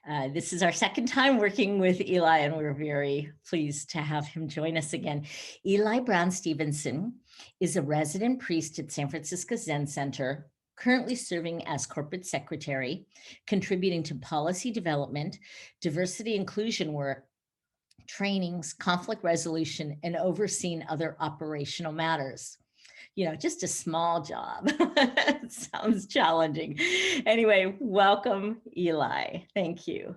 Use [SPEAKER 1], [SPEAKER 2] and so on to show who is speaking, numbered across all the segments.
[SPEAKER 1] This is our second time working with Eli, and we're very pleased to have him join us again. Eli Brown Stevenson is a resident priest at San Francisco Zen Center, currently serving as corporate secretary, contributing to policy development, diversity inclusion work, trainings, conflict resolution, and overseeing other operational matters. You know, just a small job. Sounds challenging. Anyway, welcome, Eli. Thank you.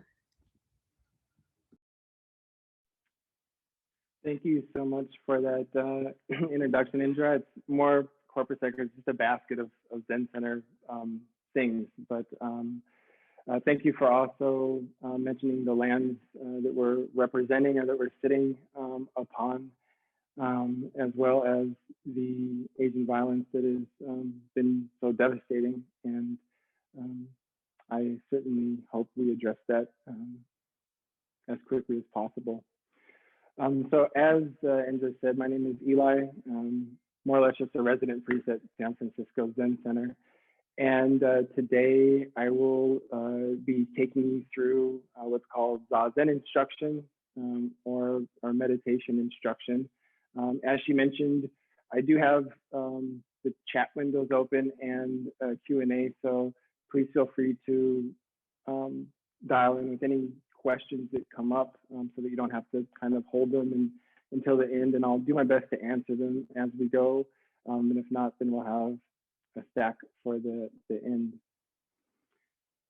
[SPEAKER 2] Thank you so much for that introduction, Indra. It's more corporate secretary, it's just a basket of Zen Center things. But thank you for also mentioning the lands that we're representing or that we're sitting upon, as well as the Asian violence that has been so devastating. And I certainly hope we address that as quickly as possible. So as Indra said, my name is Eli, more or less just a resident priest at San Francisco Zen Center. And today I will be taking you through what's called Zazen instruction or meditation instruction. As she mentioned, I do have the chat windows open and Q&A, so please feel free to dial in with any questions that come up so that you don't have to kind of hold them until the end, and I'll do my best to answer them as we go. And if not, then we'll have a stack for the end.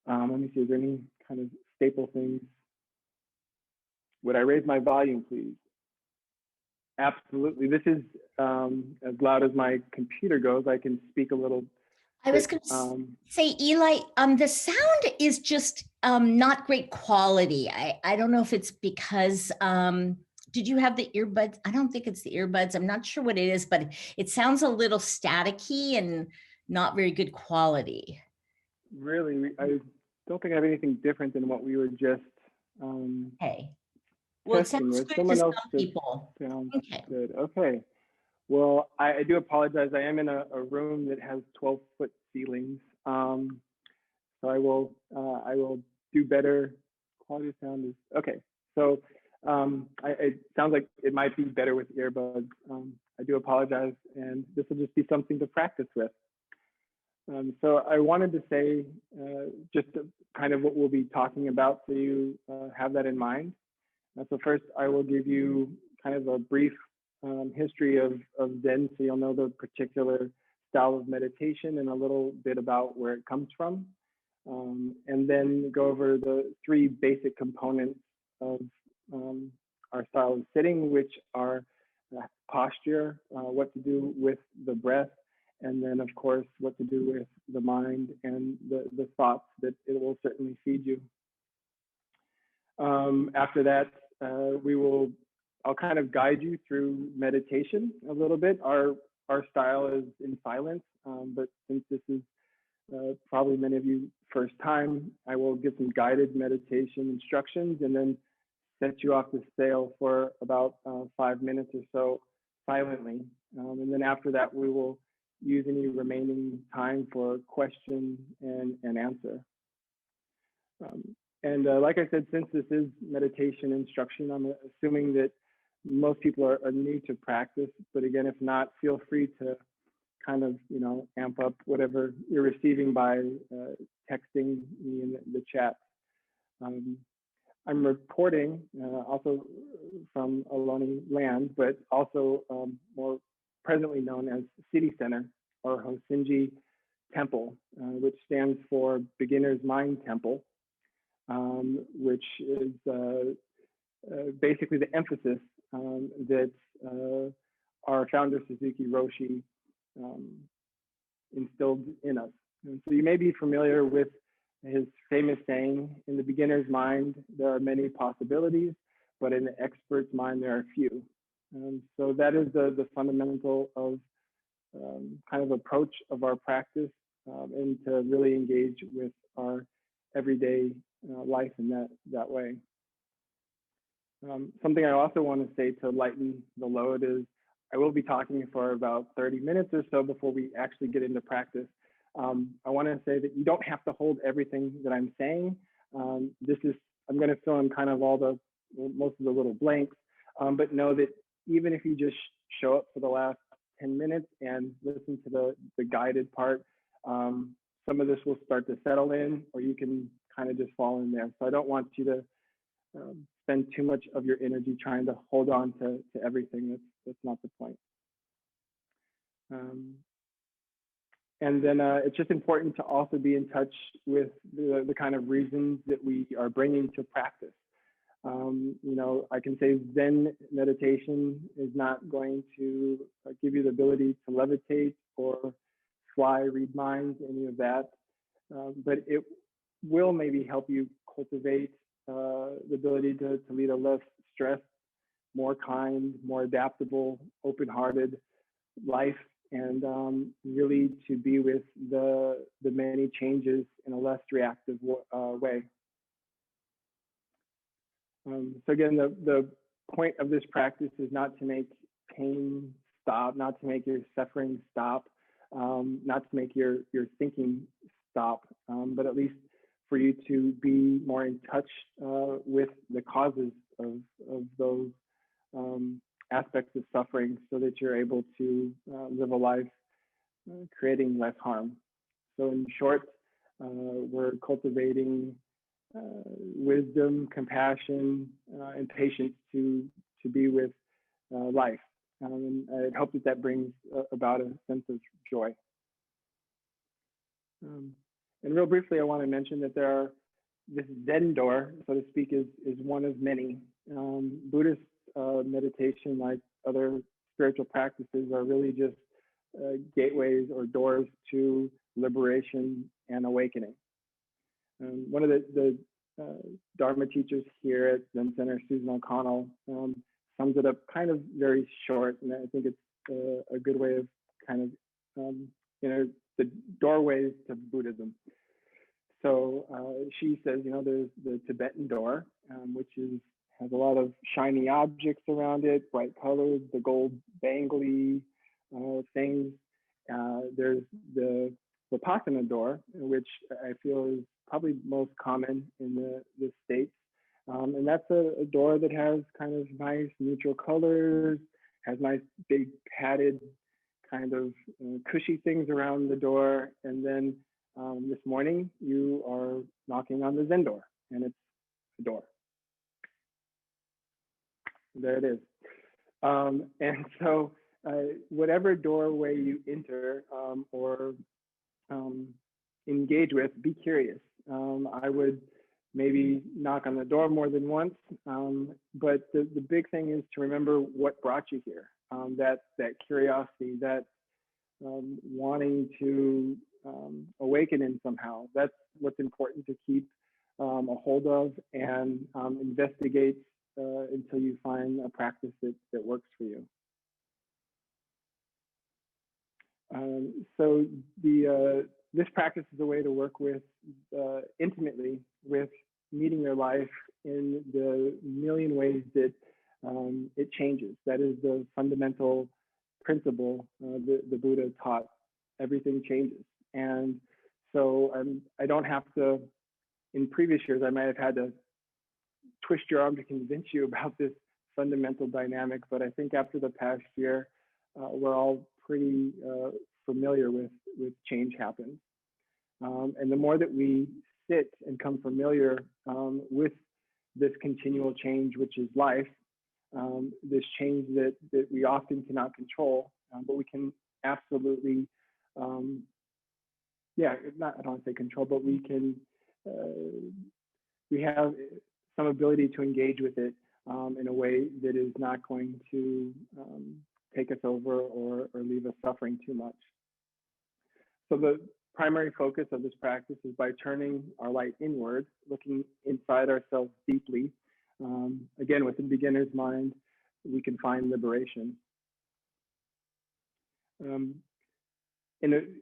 [SPEAKER 2] Let me see, is there any kind of staple things? Would I raise my volume, please? Absolutely. This is as loud as my computer goes. I can speak a little.
[SPEAKER 1] I was going to say, Eli, the sound is just not great quality. I don't know if it's because, did you have the earbuds? I don't think it's the earbuds. I'm not sure what it is, but it sounds a little staticky and not very good quality.
[SPEAKER 2] Really? I don't think I have anything different than what we were just
[SPEAKER 1] okay. Well, it sounds good to some people.
[SPEAKER 2] Okay. Good. Okay. Well, I do apologize. I am in a room that has 12-foot ceilings, so I will do better. Quality of sound is okay. So it sounds like it might be better with earbuds. I do apologize, and this will just be something to practice with. So I wanted to say just kind of what we'll be talking about, so you have that in mind. So first, I will give you kind of a brief history of Zen, so you'll know the particular style of meditation and a little bit about where it comes from. And then go over the three basic components of our style of sitting, which are posture, what to do with the breath, and then of course, what to do with the mind and the thoughts that it will certainly feed you. After that, I'll kind of guide you through meditation a little bit. Our style is in silence, but since this is probably many of you first time, I will give some guided meditation instructions and then set you off the sail for about 5 minutes or so silently. And then after that, we will use any remaining time for question and answer. And like I said, since this is meditation instruction, I'm assuming that most people are new to practice, but again, if not, feel free to kind of, amp up whatever you're receiving by texting me in the chat. I'm reporting also from Ohlone land, but also more presently known as City Center or Hosenji Temple, which stands for Beginner's Mind Temple, which is basically the emphasis that our founder Suzuki Roshi instilled in us. And so you may be familiar with his famous saying, in the beginner's mind, there are many possibilities, but in the expert's mind, there are few. So that is the fundamental of kind of approach of our practice and to really engage with our everyday life in that way. Something I also want to say to lighten the load is I will be talking for about 30 minutes or so before we actually get into practice. I want to say that you don't have to hold everything that I'm saying. I'm going to fill in kind of most of the little blanks, but know that even if you just show up for the last 10 minutes and listen to the guided part, some of this will start to settle in, or you can kind of just fall in there. So I don't want you to spend too much of your energy trying to hold on to everything. That's not the point. And then it's just important to also be in touch with the kind of reasons that we are bringing to practice. I can say Zen meditation is not going to give you the ability to levitate or fly, read minds, any of that. But it will maybe help you cultivate the ability to lead a less stressed, more kind, more adaptable, open-hearted life, and really to be with the many changes in a less reactive way. So again, the point of this practice is not to make pain stop, not to make your suffering stop, not to make your thinking stop, but at least for you to be more in touch with the causes of those aspects of suffering, so that you're able to live a life creating less harm. So in short, we're cultivating wisdom, compassion, and patience to be with life. And I hope that brings about a sense of joy. And real briefly, I want to mention that this Zen Door, so to speak, is one of many. Buddhist meditation, like other spiritual practices, are really just gateways or doors to liberation and awakening. One of the Dharma teachers here at Zen Center, Susan O'Connell, sums it up kind of very short, and I think it's a good way of kind of, the doorways to Buddhism. So she says, there's the Tibetan door, which has a lot of shiny objects around it, bright colors, the gold bangly things. There's the Vipassana door, which I feel is probably most common in the States. And that's a door that has kind of nice neutral colors, has nice big padded kind of cushy things around the door. And then this morning you are knocking on the Zen door, and it's a door. There it is. And so whatever doorway you enter or engage with, be curious. I would maybe knock on the door more than once, but the big thing is to remember what brought you here. That curiosity, that wanting to awaken in somehow. That's what's important to keep a hold of and investigate until you find a practice that works for you. So this practice is a way to work with intimately with meeting your life in the million ways that it changes. That is the fundamental principle the Buddha taught. Everything changes. And so I don't have to, in previous years, I might have had to twist your arm to convince you about this fundamental dynamic, but I think after the past year, we're all pretty familiar with change happens. And the more that we sit and come familiar with this continual change, which is life, this change that we often cannot control, but we can absolutely, I don't want to say control, but we can, we have some ability to engage with it in a way that is not going to take us over or leave us suffering too much. So the primary focus of this practice is by turning our light inward, looking inside ourselves deeply. Again, with the beginner's mind, we can find liberation.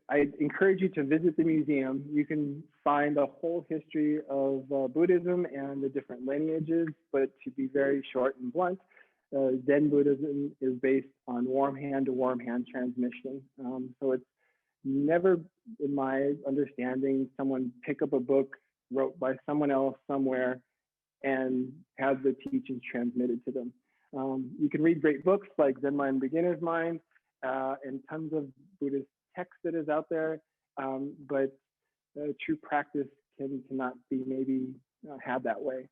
[SPEAKER 2] I encourage you to visit the museum. You can find a whole history of Buddhism and the different lineages, but to be very short and blunt, Zen Buddhism is based on warm hand to warm hand transmission. So it's never, in my understanding, someone pick up a book wrote by someone else somewhere and had the teachings transmitted to them. You can read great books like Zen Mind, Beginner's Mind, and tons of Buddhist text that is out there, but true practice cannot be maybe had that way.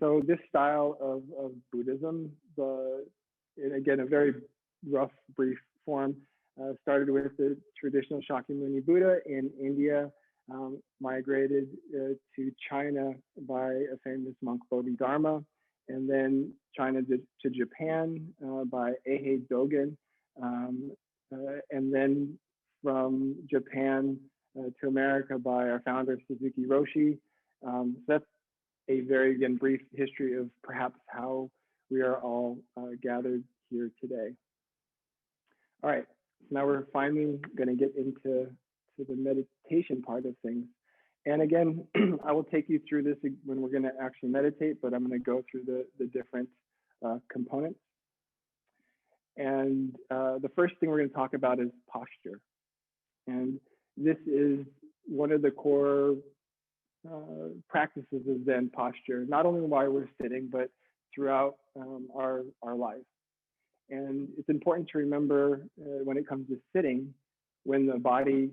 [SPEAKER 2] So this style of Buddhism, again, a very rough, brief form, started with the traditional Shakyamuni Buddha in India, migrated to China by a famous monk Bodhidharma, and then China to Japan by Eihei Dogen, and then from Japan to America by our founder Suzuki Roshi. So that's a very, again, brief history of perhaps how we are all gathered here today. All right, so now we're finally going to get into the meditation part of things. And again, I will take you through this when we're going to actually meditate, but I'm going to go through the different components. And the first thing we're going to talk about is posture. And this is one of the core practices of Zen posture, not only while we're sitting, but throughout our life. And it's important to remember when it comes to sitting, when the body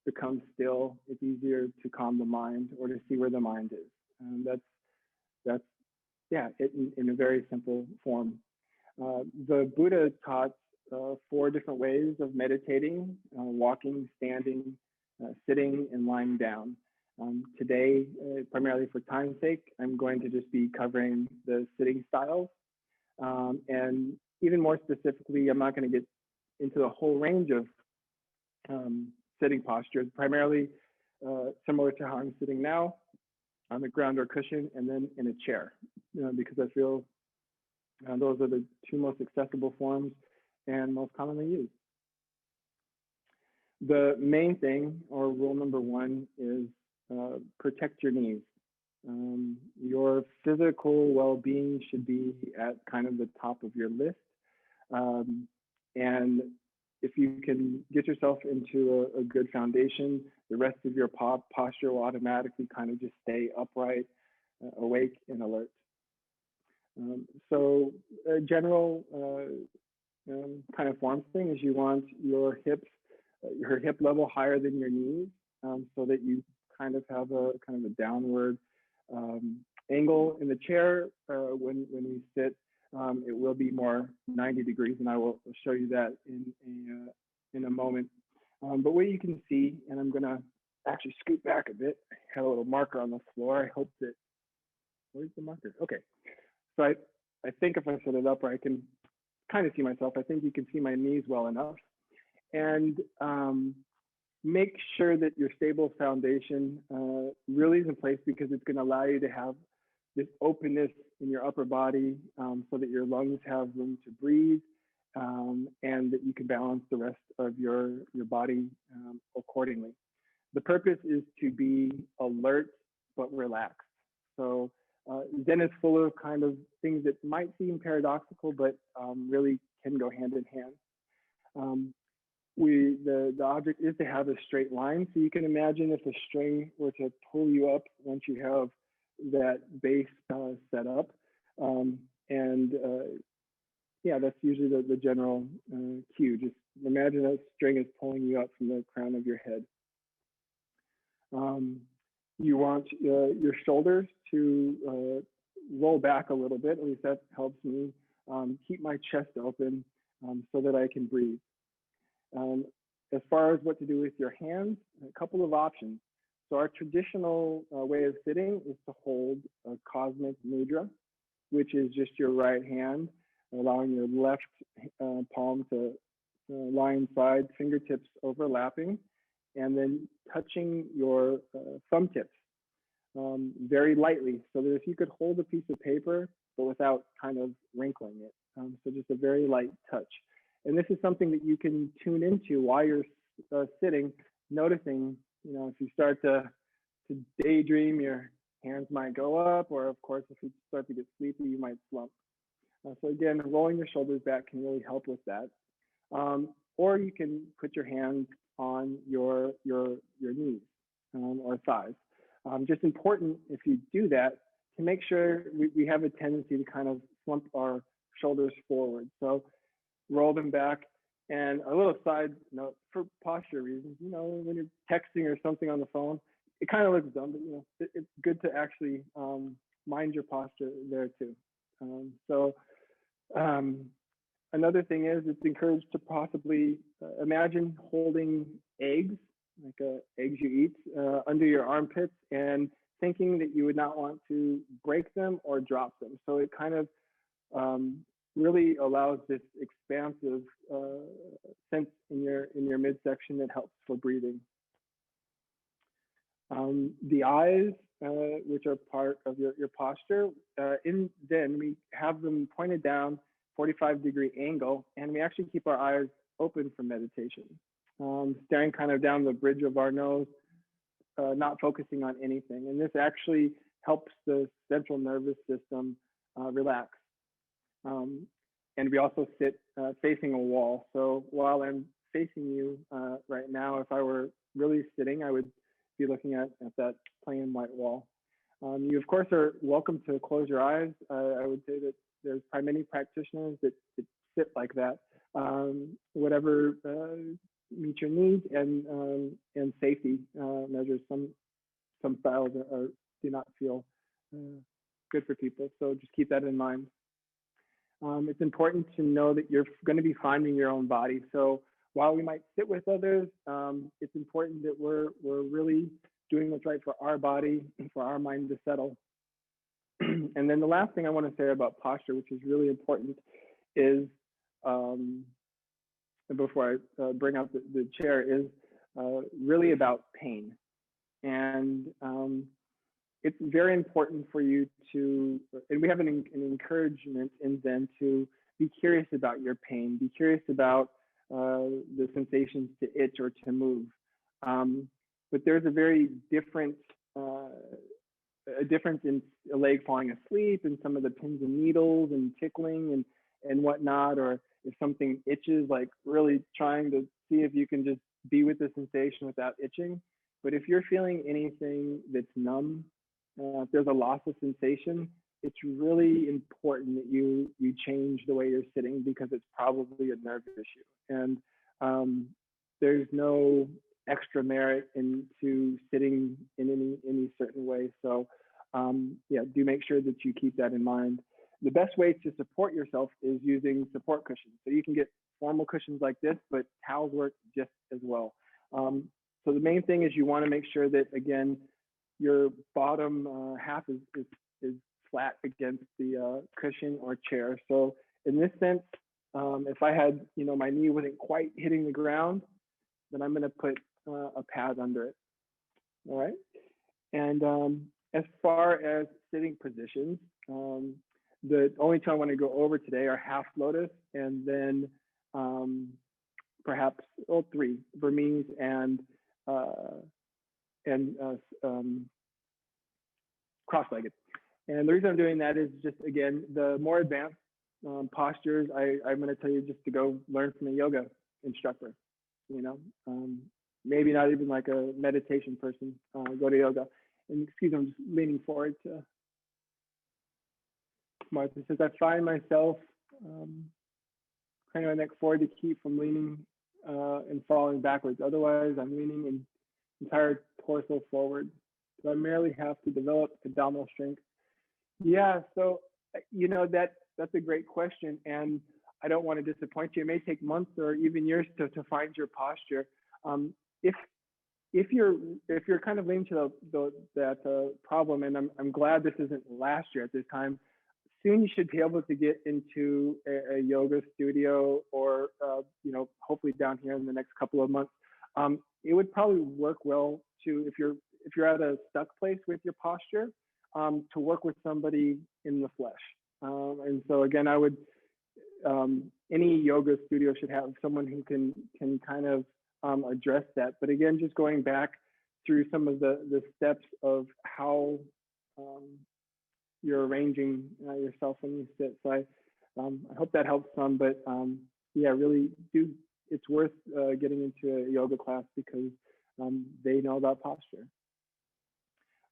[SPEAKER 2] becomes still, it's easier to calm the mind or to see where the mind is. That's it in a very simple form. The Buddha taught 4 different ways of meditating: walking, standing, sitting, and lying down. Today, primarily for time's sake, I'm going to just be covering the sitting styles. And even more specifically, I'm not going to get into the whole range of sitting postures, primarily similar to how I'm sitting now, on the ground or cushion, and then in a chair, because I feel those are the 2 most accessible forms and most commonly used. The main thing, or rule number 1, is protect your knees. Your physical well-being should be at kind of the top of your list. And if you can get yourself into a good foundation, the rest of your posture will automatically kind of just stay upright, awake, and alert. So a general kind of form thing is you want your hips, your hip level higher than your knees, so that you kind of have a downward angle in the chair. When we sit, it will be more 90 degrees, and I will show you that in a moment. But what you can see, and I'm gonna actually scoot back a bit. I had a little marker on the floor. I hope that, where's the marker? Okay, so I think if I set it up where I can kind of see myself, I think you can see my knees well enough. And make sure that your stable foundation really is in place, because it's going to allow you to have this openness in your upper body, so that your lungs have room to breathe, and that you can balance the rest of your body accordingly. The purpose is to be alert but relaxed. So Zen is full of kind of things that might seem paradoxical, but really can go hand in hand. The object is to have a straight line. So you can imagine if a string were to pull you up once you have that base set up. Yeah, that's usually the general cue. Just imagine a string is pulling you up from the crown of your head. You want your shoulders to roll back a little bit. At least that helps me keep my chest open so that I can breathe. As far as what to do with your hands, a couple of options. So our traditional way of sitting is to hold a cosmic mudra, which is just your right hand, allowing your left palm to lie inside, fingertips overlapping, and then touching your thumb tips very lightly, so that if you could hold a piece of paper, but without kind of wrinkling it. So just a very light touch. And this is something that you can tune into while you're sitting, noticing, if you start to daydream, your hands might go up, or of course, if you start to get sleepy, you might slump. So again, rolling your shoulders back can really help with that. Or you can put your hands on your knees or thighs. Just important if you do that to make sure we have a tendency to kind of slump our shoulders forward. So roll them back. And a little side note for posture reasons, when you're texting or something on the phone, it kind of looks dumb, but it's good to actually mind your posture there too. Another thing is it's encouraged to possibly imagine holding eggs, like eggs you eat, under your armpits, and thinking that you would not want to break them or drop them. So it kind of really allows this expansive sense in your midsection that helps for breathing. The eyes, which are part of your posture, in Zen, we have them pointed down, 45-degree angle, and we actually keep our eyes open for meditation, staring kind of down the bridge of our nose, not focusing on anything. And this actually helps the central nervous system relax. And we also sit facing a wall. So while I'm facing you right now, if I were really sitting, I would be looking at that plain white wall. You, of course, are welcome to close your eyes. I would say that there's probably many practitioners that sit like that. Whatever meets your needs and safety measures. Some styles do not feel good for people, so just keep that in mind. It's important to know that you're going to be finding your own body. So while we might sit with others, it's important that we're really doing what's right for our body and for our mind to settle. And then the last thing I want to say about posture, which is really important, is before I bring out the chair, is really about pain. And it's very important for you to, and we have an encouragement in Zen to be curious about your pain, be curious about the sensations to itch or to move. But there's a very difference in a leg falling asleep and some of the pins and needles and tickling and whatnot, or if something itches, like really trying to see if you can just be with the sensation without itching. But if you're feeling anything that's numb, if there's a loss of sensation, it's really important that you change the way you're sitting, because it's probably a nerve issue. And there's no extra merit into sitting in any certain way. So yeah, do make sure that you keep that in mind. The best way to support yourself is using support cushions. So you can get formal cushions like this, but towels work just as well. So the main thing is you want to make sure that, again, your bottom half is flat against the cushion or chair. So in this sense, if I had, my knee wasn't quite hitting the ground, then I'm going to put a pad under it. All right. And as far as sitting positions, the only two I want to go over today are half lotus, and then perhaps three, Burmese and cross-legged. And the reason I'm doing that is just, again, the more advanced postures, I'm going to tell you just to go learn from a yoga instructor. Maybe not even like a meditation person. Go to yoga. And excuse me, I'm just leaning forward to Martha. Says I find myself craning my neck forward to keep from leaning and falling backwards. Otherwise, I'm leaning an entire torso forward. So I merely have to develop abdominal strength. Yeah, so that's a great question, and I don't want to disappoint you. It may take months or even years to find your posture. If you're kind of leaning to that problem, and I'm glad this isn't last year at this time, soon you should be able to get into a yoga studio, or hopefully down here in the next couple of months. It would probably work well to, if you're at a stuck place with your posture, to work with somebody in the flesh. And so again, I would, any yoga studio should have someone who can kind of address that. But again, just going back through some of the steps of how you're arranging yourself when you sit. So I hope that helps some, but yeah, really it's worth getting into a yoga class, because they know about posture.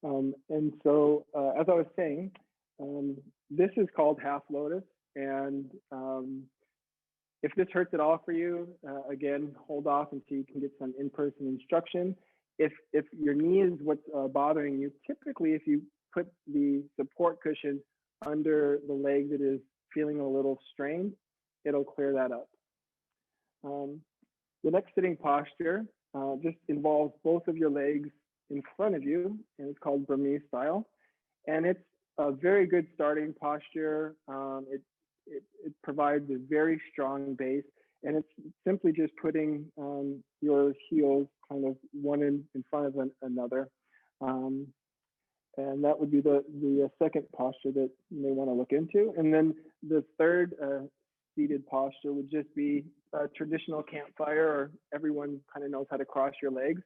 [SPEAKER 2] And so, as I was saying, this is called half lotus. And if this hurts at all for you, again, hold off until you can get some in-person instruction. If your knee is what's bothering you, typically if you put the support cushion under the leg that is feeling a little strained, it'll clear that up. The next sitting posture just involves both of your legs in front of you, and it's called Burmese style. And it's a very good starting posture. It provides a very strong base, and it's simply just putting your heels kind of one in front of another. And that would be the second posture that you may want to look into. And then the third seated posture would just be a traditional campfire, or everyone kind of knows how to cross your legs.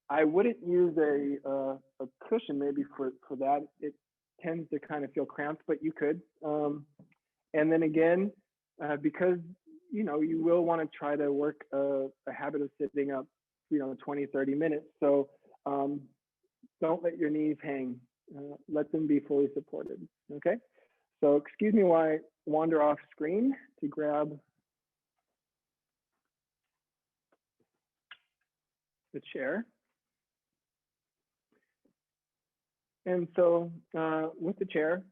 [SPEAKER 2] I wouldn't use a cushion maybe for that. It tends to kind of feel cramped, but you could. And then again, because you will want to try to work a habit of sitting up, 20, 30 minutes. So don't let your knees hang. Let them be fully supported. Okay. So excuse me while I wander off screen to grab the chair. And so with the chair,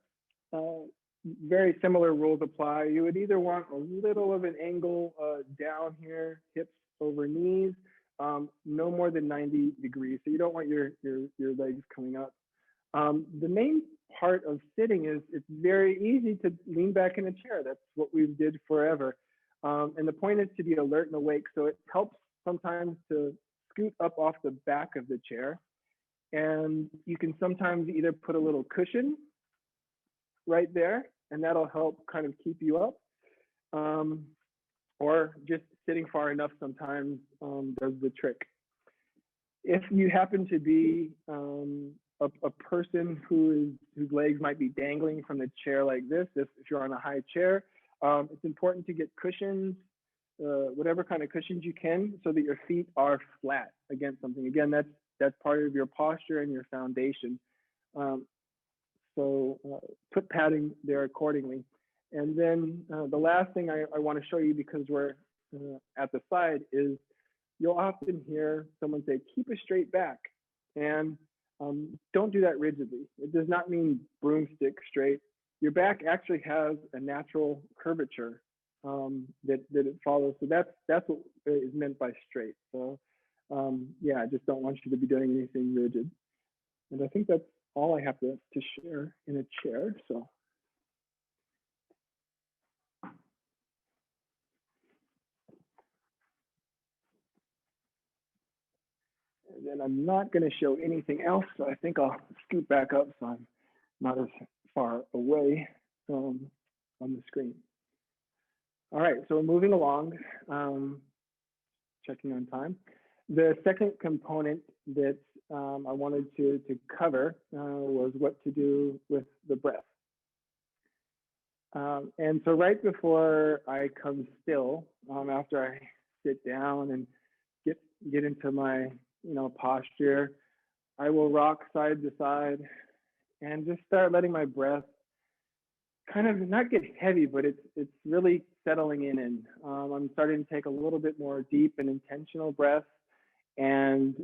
[SPEAKER 2] very similar rules apply. You would either want a little of an angle down here, hips over knees, no more than 90 degrees. So you don't want your legs coming up. The main part of sitting is it's very easy to lean back in a chair. That's what we did forever. And the point is to be alert and awake. So it helps sometimes to scoot up off the back of the chair. And you can sometimes either put a little cushion right there, and that'll help kind of keep you up. Or just sitting far enough sometimes does the trick. If you happen to be a person whose legs might be dangling from the chair like this, if you're on a high chair, it's important to get cushions, whatever kind of cushions you can, so that your feet are flat against something. Again, that's part of your posture and your foundation. So put padding there accordingly. And then the last thing I want to show you, because we're at the side, is you'll often hear someone say, keep a straight back. And don't do that rigidly. It does not mean broomstick straight. Your back actually has a natural curvature that it follows. So that's what is meant by straight. So yeah, I just don't want you to be doing anything rigid. And I think that's all I have to share in a chair. So. And then I'm not going to show anything else. So I think I'll scoot back up so I'm not as far away on the screen. All right, so moving along, checking on time. The second component that I wanted to cover was what to do with the breath. And so right before I come still, after I sit down and get into my posture, I will rock side to side and just start letting my breath kind of not get heavy, but it's really settling in. I'm starting to take a little bit more deep and intentional breaths, and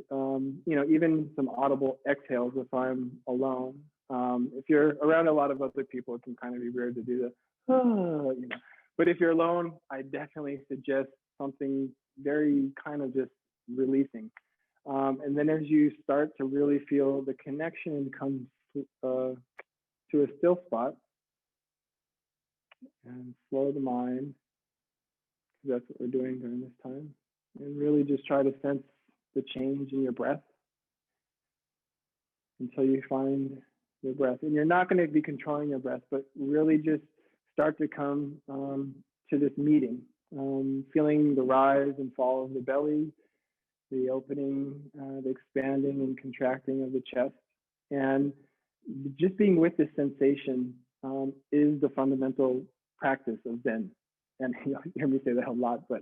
[SPEAKER 2] even some audible exhales if I'm alone. If you're around a lot of other people, it can kind of be weird to do the, But if you're alone, I definitely suggest something very kind of just releasing. And then as you start to really feel the connection and come to a still spot, and slow the mind, because that's what we're doing during this time, and really just try to sense the change in your breath until you find your breath. And you're not going to be controlling your breath, but really just start to come to this meeting, feeling the rise and fall of the belly, the opening, the expanding and contracting of the chest. And just being with this sensation is the fundamental practice of Zen. And you hear me say that a lot, but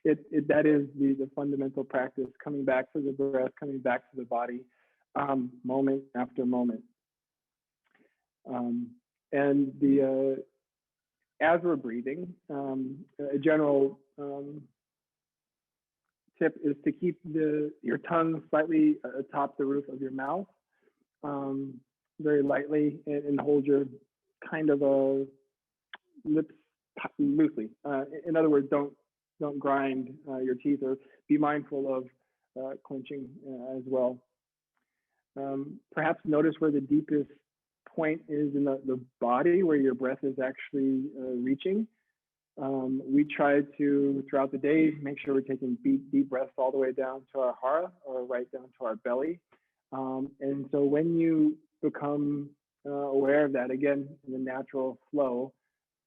[SPEAKER 2] that is the fundamental practice, coming back to the breath, coming back to the body. moment after moment. And as we're breathing, a general tip is to keep your tongue slightly atop the roof of your mouth, very lightly, and hold your kind of lips loosely. In other words, don't grind your teeth, or be mindful of clenching as well. Perhaps notice where the deepest point is in the body, where your breath is actually reaching. We try to, throughout the day, make sure we're taking deep breaths all the way down to our hara, or right down to our belly. And so when you become aware of that, again, in the natural flow,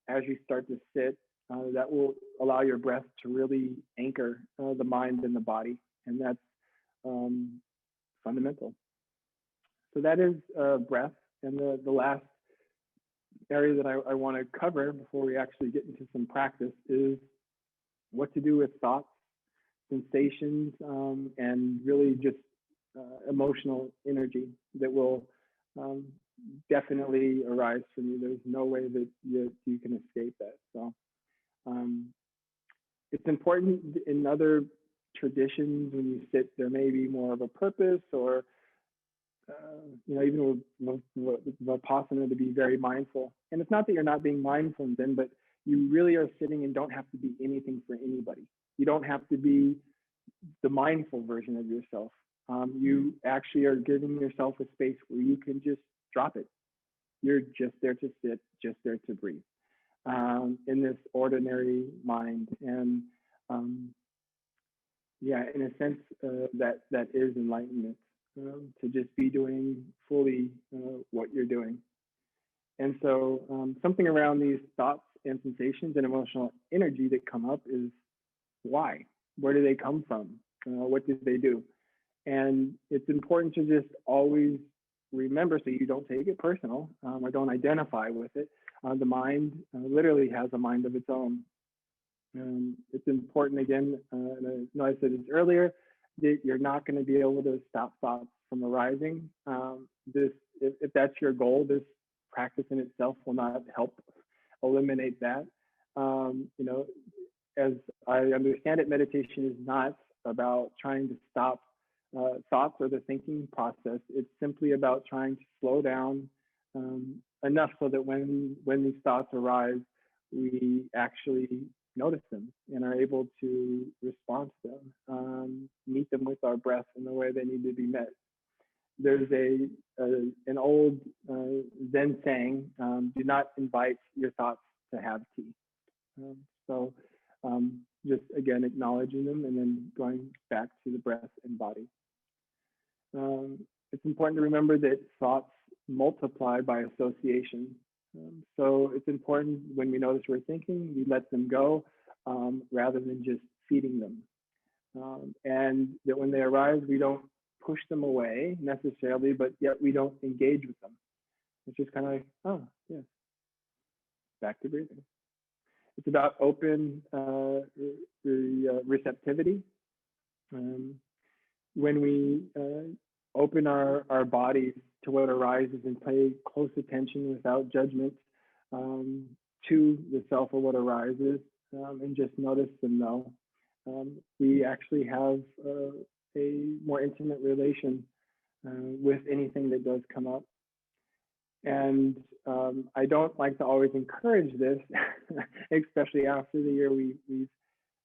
[SPEAKER 2] as you start to sit, that will allow your breath to really anchor the mind and the body. And that's fundamental. So that is breath. And the last area that I want to cover before we actually get into some practice is what to do with thoughts, sensations, and really just emotional energy that will definitely arise from you. There's no way that you can escape that. So it's important. In other traditions, when you sit, there may be more of a purpose, or even with Vipassana, to be very mindful. And it's not that you're not being mindful then, but you really are sitting and don't have to be anything for anybody. You don't have to be the mindful version of yourself. You actually are giving yourself a space where you can just drop it. You're just there to sit, just there to breathe, in this ordinary mind. And in a sense, that is enlightenment. To just be doing fully what you're doing. And so something around these thoughts and sensations and emotional energy that come up is why? Where do they come from? What did they do? And it's important to just always remember, so you don't take it personal, or don't identify with it. The mind literally has a mind of its own. It's important, again, and I know I said this earlier, that you're not going to be able to stop thoughts from arising. If that's your goal, this practice in itself will not help eliminate that. As I understand it, meditation is not about trying to stop thoughts or the thinking process. It's simply about trying to slow down enough so that when these thoughts arise, we actually notice them and are able to respond to them, meet them with our breath in the way they need to be met. There's an old Zen saying, do not invite your thoughts to have tea. So just again, acknowledging them and then going back to the breath and body. It's important to remember that thoughts multiply by association. So it's important when we notice we're thinking, we let them go rather than just feeding them. And that when they arise, we don't push them away necessarily, but yet we don't engage with them. It's just kind of like, oh, yeah, back to breathing. It's about open receptivity. When we open our bodies to what arises and pay close attention without judgment to the self or what arises, and just notice and know, we actually have a more intimate relation with anything that does come up. And I don't like to always encourage this, especially after the year we've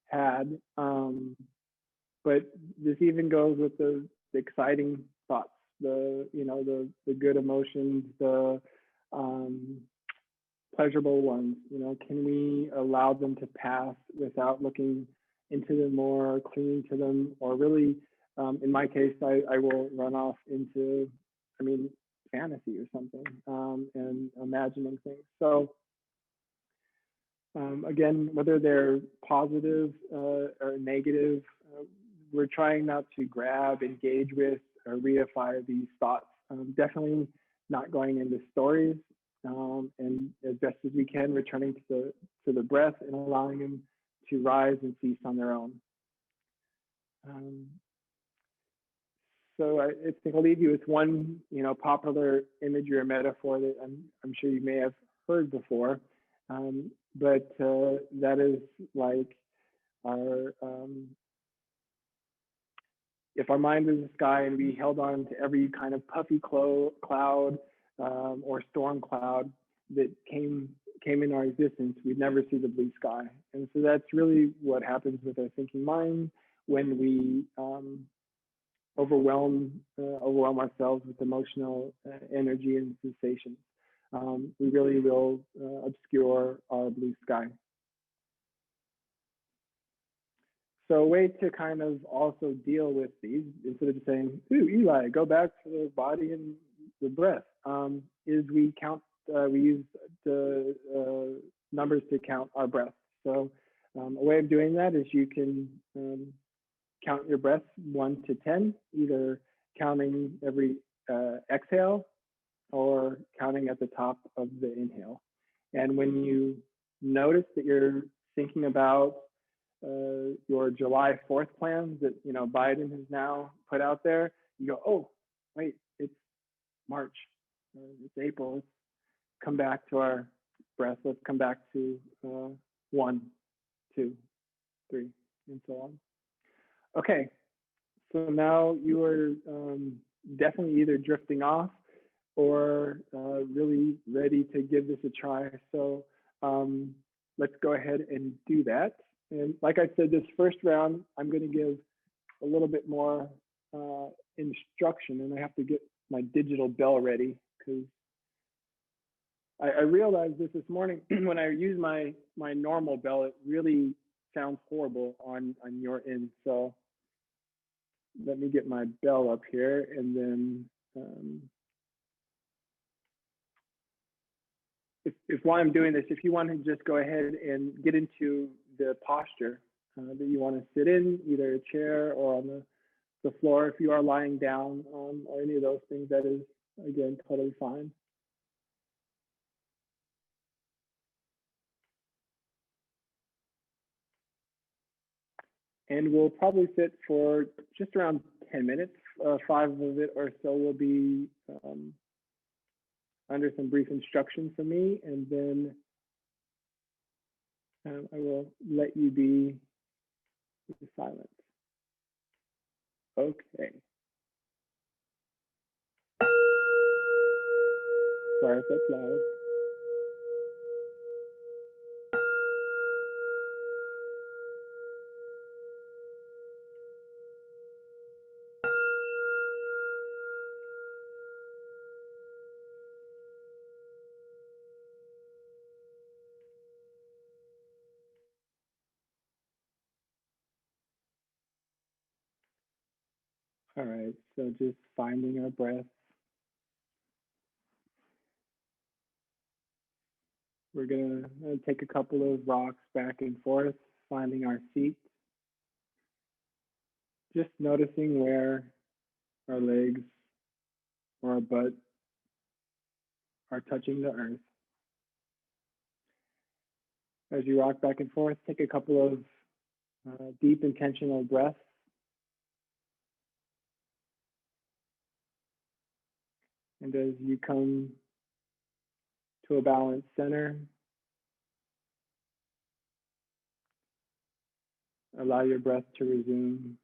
[SPEAKER 2] had. But this even goes with the exciting thoughts, the good emotions, the pleasurable ones. Can we allow them to pass without looking into them or clinging to them, or really, in my case, I will run off into, fantasy or something, and imagining things. So again, whether they're positive or negative, we're trying not to grab, engage with, or reify these thoughts. Definitely not going into stories, and as best as we can, returning to the breath and allowing them to rise and cease on their own. So I think I'll leave you with one, popular imagery or metaphor that I'm sure you may have heard before, but that is like our if our mind was the sky and we held on to every kind of puffy cloud or storm cloud that came in our existence, we'd never see the blue sky. And so that's really what happens with our thinking mind when we overwhelm ourselves with emotional energy and sensations. We really will obscure our blue sky. So a way to kind of also deal with these, instead of just saying, "Ooh, Eli, go back to the body and the breath," is we count. We use the numbers to count our breath. So a way of doing that is you can count your breath 1 to 10, either counting every exhale or counting at the top of the inhale. And when you notice that you're thinking about your July 4th plans that Biden has now put out there, you go, "Oh, wait, it's March, it's April. Let's come back to our breath. Let's come back to 1, 2, 3, and so on." Okay, so now you are definitely either drifting off or really ready to give this a try. So let's go ahead and do that. And like I said, this first round, I'm going to give a little bit more instruction, and I have to get my digital bell ready because I realized this morning when I use my normal bell, it really sounds horrible on your end. So let me get my bell up here, and then if while I'm doing this, if you want to just go ahead and get into the posture that you want to sit in, either a chair or on the floor. If you are lying down or any of those things, that is, again, totally fine. And we'll probably sit for just around 10 minutes. 5 of it or so will be under some brief instruction from me, and then I will let you be silent. Okay. Sorry if that's loud. All right, so just finding our breath. We're gonna take a couple of rocks back and forth, finding our feet. Just noticing where our legs or our butt are touching the earth. As you rock back and forth, take a couple of deep intentional breaths. And as you come to a balanced center, allow your breath to resume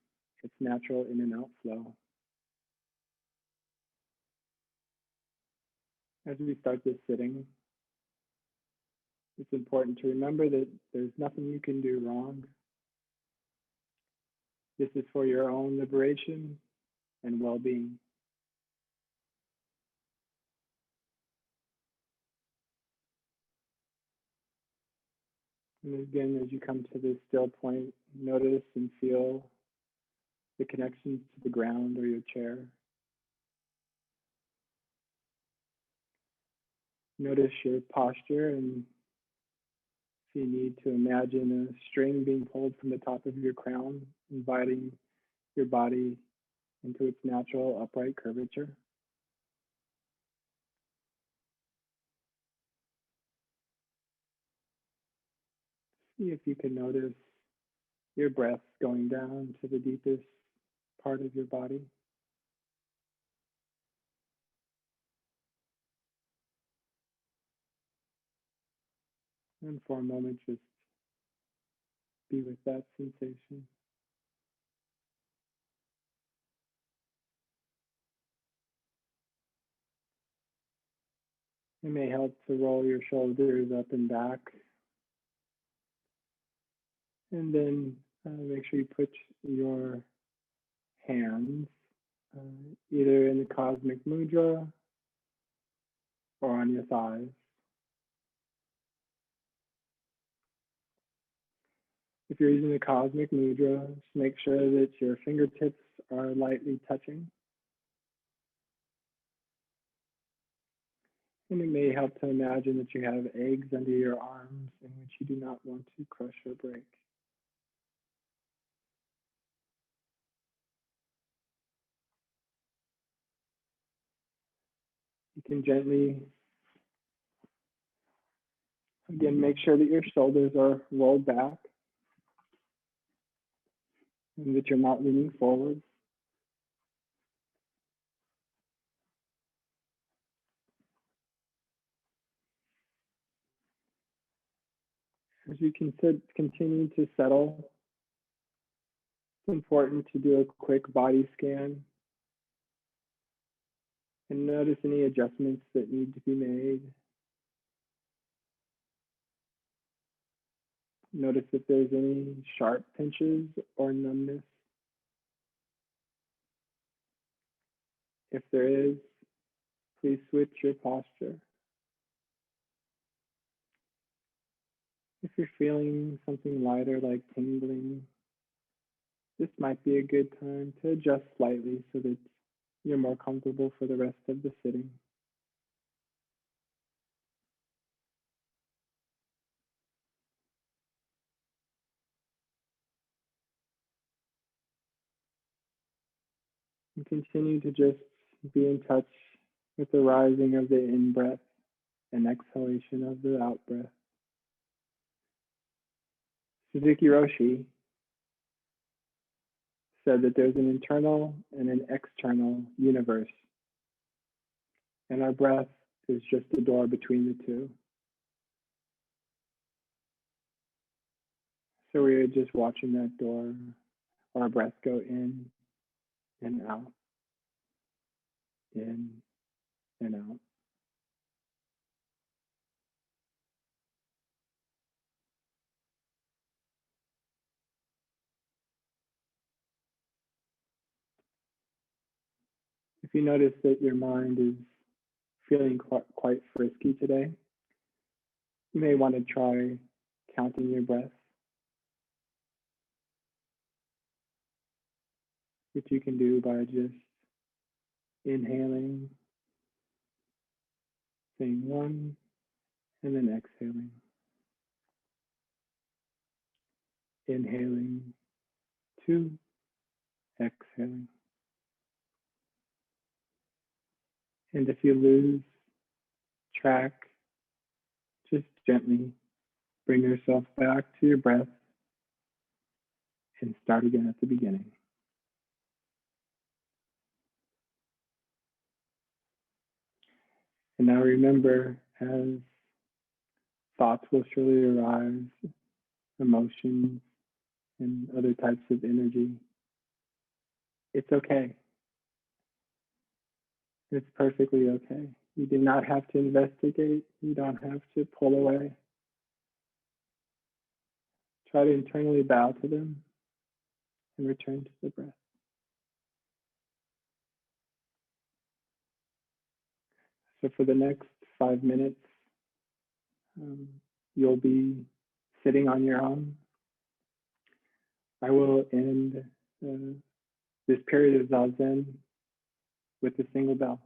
[SPEAKER 2] its natural in and out flow. As we start this sitting, it's important to remember that there's nothing you can do wrong. This is for your own liberation and well-being. And again, as you come to this still point, notice and feel the connections to the ground or your chair. Notice your posture, and if you need to imagine a string being pulled from the top of your crown, inviting your body into its natural upright curvature. See if you can notice your breath going down to the deepest part of your body. And for a moment, just be with that sensation. It may help to roll your shoulders up and back. And then make sure you put your hands either in the cosmic mudra or on your thighs. If you're using the cosmic mudra, just make sure that your fingertips are lightly touching. And it may help to imagine that you have eggs under your arms in which you do not want to crush or break. You can gently, again, make sure that your shoulders are rolled back and that you're not leaning forward. As you continue to settle, it's important to do a quick body scan and notice any adjustments that need to be made. Notice if there's any sharp pinches or numbness. If there is, please switch your posture. If you're feeling something lighter like tingling, this might be a good time to adjust slightly so that you're more comfortable for the rest of the sitting. And continue to just be in touch with the rising of the in-breath and exhalation of the out-breath. Suzuki Roshi said that there's an internal and an external universe, and our breath is just the door between the two. So we're just watching that door, our breath go in and out, in and out. If you notice that your mind is feeling quite frisky today, you may want to try counting your breath, which you can do by just inhaling, saying one, and then exhaling. Inhaling, two, exhaling. And if you lose track, just gently bring yourself back to your breath and start again at the beginning. And now remember, as thoughts will surely arise, emotions and other types of energy, it's okay. It's perfectly okay. You do not have to investigate. You don't have to pull away. Try to internally bow to them and return to the breath. So for the next 5 minutes, you'll be sitting on your own. I will end this period of Zazen with a single bell.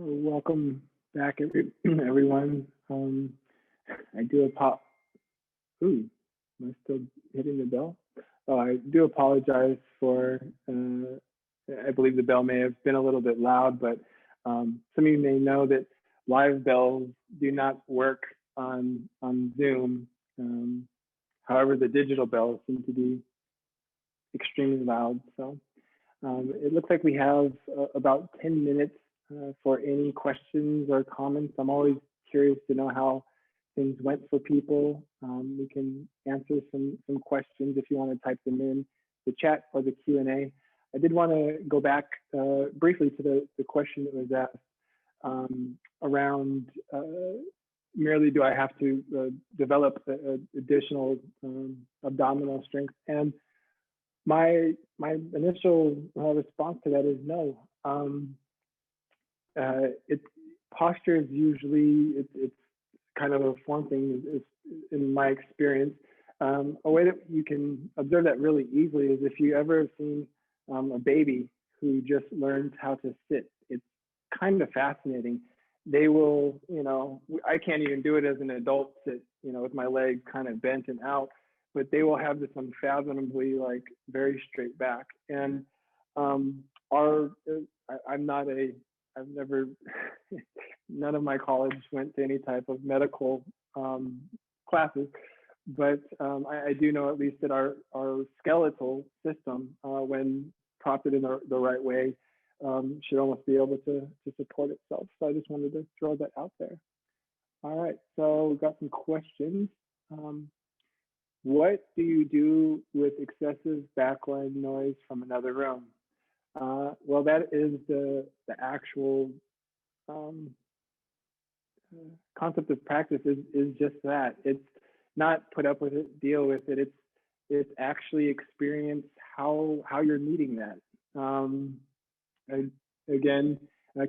[SPEAKER 2] Welcome back, everyone. I do Ooh, am I still hitting the bell? Oh, I do apologize for. I believe the bell may have been a little bit loud, but some of you may know that live bells do not work on Zoom. However, the digital bells seem to be extremely loud. So it looks like we have about 10 minutes for any questions or comments. I'm always curious to know how things went for people. We can answer some questions if you want to type them in the chat or the Q&A. I did want to go back briefly to the question that was asked around merely do I have to develop additional abdominal strength? And my initial response to that is no. Posture is usually it's kind of a form thing. In my experience, a way that you can observe that really easily is if you ever have seen a baby who just learns how to sit. It's kind of fascinating. They will, I can't even do it as an adult, sit, with my leg kind of bent and out, but they will have this unfathomably like very straight back. And I've never, none of my college went to any type of medical classes, but I do know at least that our skeletal system, when propped in the right way, should almost be able to support itself. So I just wanted to throw that out there. All right, so we've got some questions. What do you do with excessive background noise from another room? Well, that is the actual concept of practice is just that. It's not put up with it, deal with it. It's actually experience how you're meeting that. And again,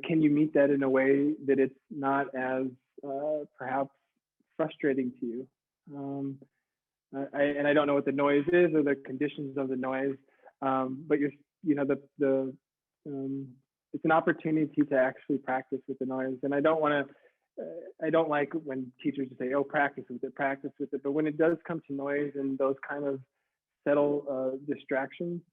[SPEAKER 2] can you meet that in a way that it's not as perhaps frustrating to you? And I don't know what the noise is or the conditions of the noise, but it's an opportunity to actually practice with the noise. And I don't like when teachers say, "Oh, practice with it." But when it does come to noise and those kind of subtle distractions,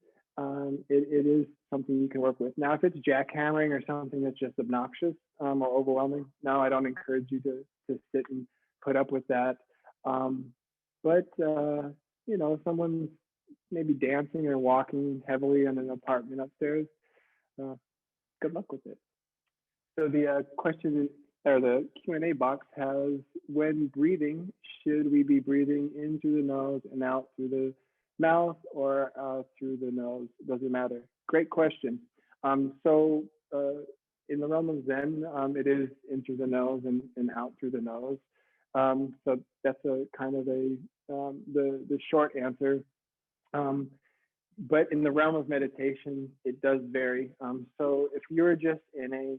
[SPEAKER 2] it is something you can work with. Now, if it's jackhammering or something that's just obnoxious or overwhelming, no, I don't encourage you to sit and put up with that. But if someone's maybe dancing or walking heavily in an apartment upstairs, good luck with it. So the question or the Q&A box has, when breathing, should we be breathing in through the nose and out through the mouth or out through the nose? Does it matter? Great question. So in the realm of Zen, it is in through the nose and out through the nose. So that's a kind of the short answer. But in the realm of meditation, it does vary. So if you're just in a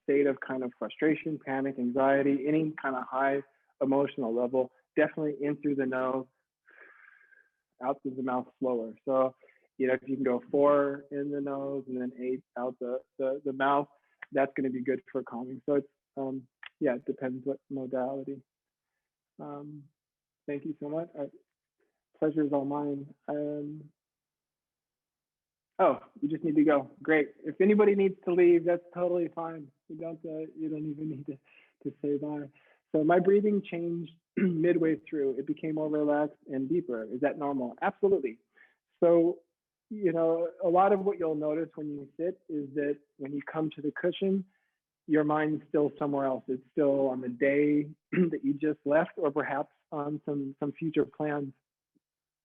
[SPEAKER 2] state of kind of frustration, panic, anxiety, any kind of high emotional level, definitely in through the nose, out through the mouth slower. So, if you can go 4 in the nose and then 8 out the mouth, that's going to be good for calming. So it's, it depends what modality. Thank you so much. Pleasure is all mine. Oh, you just need to go. Great. If anybody needs to leave, that's totally fine. You don't even need to say bye. So my breathing changed midway through. It became more relaxed and deeper. Is that normal? Absolutely. So, a lot of what you'll notice when you sit is that when you come to the cushion, your mind's still somewhere else. It's still on the day that you just left, or perhaps on some future plans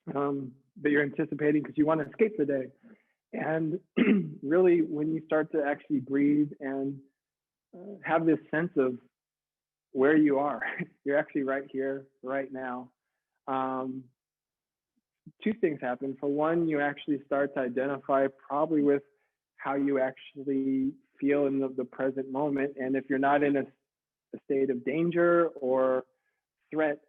[SPEAKER 2] that you're anticipating because you want to escape the day. And really, when you start to actually breathe and have this sense of where you are, you're actually right here, right now. 2 things happen. For one, you actually start to identify probably with how you actually feel in the present moment. And if you're not in a state of danger or threat,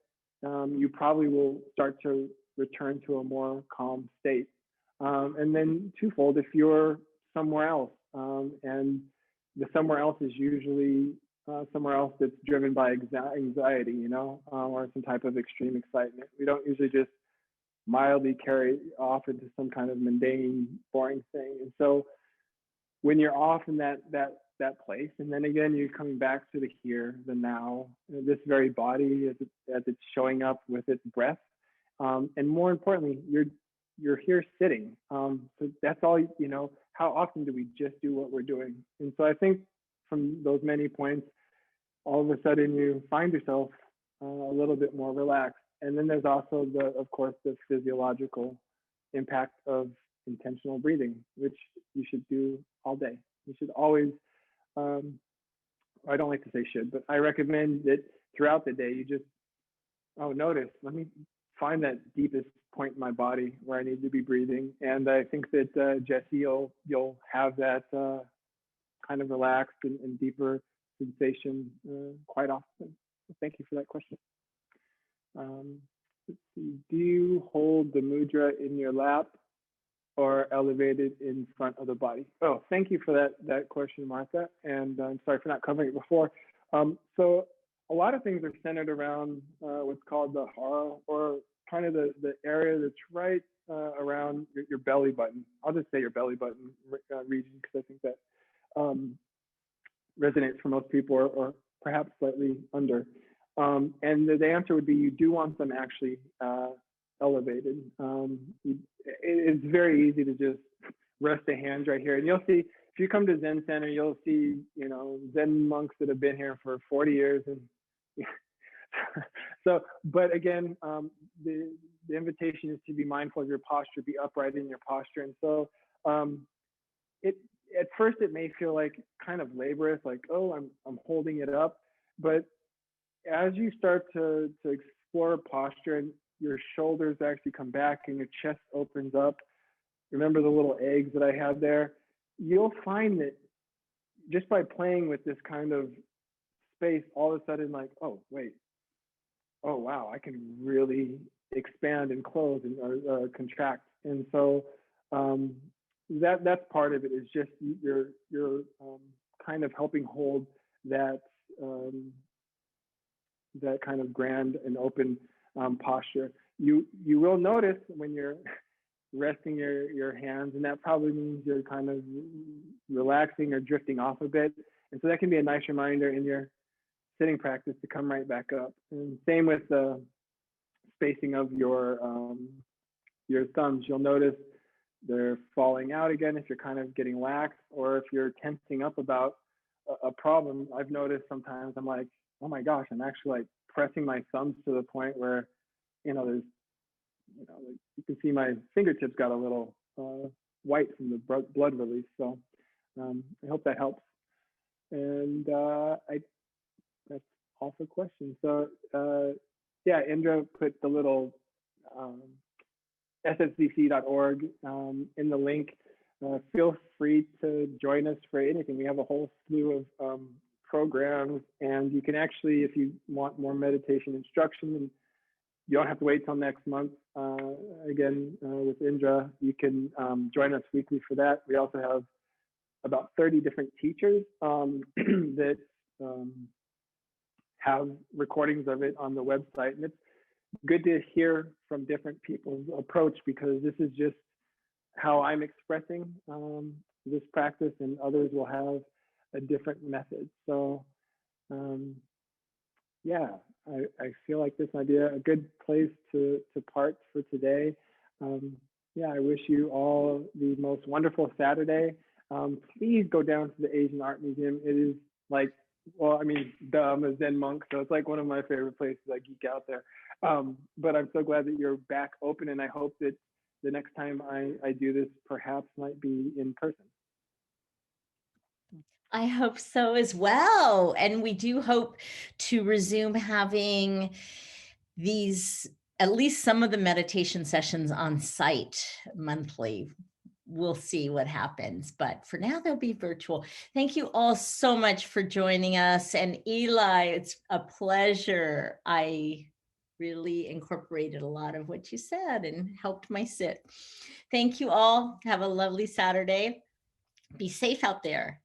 [SPEAKER 2] you probably will start to return to a more calm state. And then twofold, if you're somewhere else and the somewhere else is usually somewhere else that's driven by anxiety, or some type of extreme excitement. We don't usually just mildly carry off into some kind of mundane, boring thing. And so when you're off in that place, and then again you're coming back to the here, the now, this very body as it's showing up with its breath, and more importantly, you're here sitting. So that's all. How often do we just do what we're doing? And so I think from those many points, all of a sudden you find yourself a little bit more relaxed. And then there's also of course, the physiological impact of intentional breathing, which you should do all day. You should always, I don't like to say should, but I recommend that throughout the day, you just, notice, let me find that deepest point in my body where I need to be breathing. And I think that Jesse, you'll have that kind of relaxed and deeper sensation quite often. So thank you for that question. Let's see. Do you hold the mudra in your lap or elevated in front of the body? Oh, thank you for that question, Martha. And I'm sorry for not covering it before. So a lot of things are centered around what's called the hara, or kind of the area that's right around your belly button. I'll just say your belly button region, because I think that resonates for most people, or perhaps slightly under. And the answer would be you do want them actually elevated. It's very easy to just rest the hands right here. And you'll see, if you come to Zen Center, you'll see, Zen monks that have been here for 40 years. And so, but again, the invitation is to be mindful of your posture, be upright in your posture. And so at first it may feel like kind of laborious, like, oh, I'm holding it up. But as you start to explore posture and your shoulders actually come back and your chest opens up, remember the little eggs that I had there? You'll find that just by playing with this kind of space, all of a sudden, like, oh, wait, oh, wow, I can really expand and close and or contract. And so that's part of it, is just you're kind of helping hold that that kind of grand and open posture. You will notice when you're resting your hands, and that probably means you're kind of relaxing or drifting off a bit. And so that can be a nice reminder in your sitting practice to come right back up. And same with the spacing of your thumbs. You'll notice they're falling out again if you're kind of getting lax, or if you're tensing up about a problem. I've noticed sometimes I'm like, oh my gosh, I'm actually like pressing my thumbs to the point where, there's, like you can see my fingertips got a little white from the blood release. So I hope that helps. And that's all for questions. So yeah, Indra put the little ssdc.org in the link. Feel free to join us for anything. We have a whole slew of programs, and you can actually, if you want more meditation instruction, and you don't have to wait till next month. Again, with Indra, you can join us weekly for that. We also have about 30 different teachers that have recordings of it on the website. And it's good to hear from different people's approach, because this is just how I'm expressing this practice, and others will have a different method. So yeah, I feel like this might be a good place to part for today. Yeah, I wish you all the most wonderful Saturday. Please go down to the Asian Art Museum. It is like, well, I mean, I'm a Zen monk, so it's like one of my favorite places. I geek out there. But I'm so glad that you're back open, and I hope that the next time I do this perhaps might be in person.
[SPEAKER 1] I hope so as well. And we do hope to resume having these, at least some of the meditation sessions on site monthly. We'll see what happens, but for now they'll be virtual. Thank you all so much for joining us. And Eli, it's a pleasure. I really incorporated a lot of what you said and helped my sit. Thank you all. Have a lovely Saturday. Be safe out there.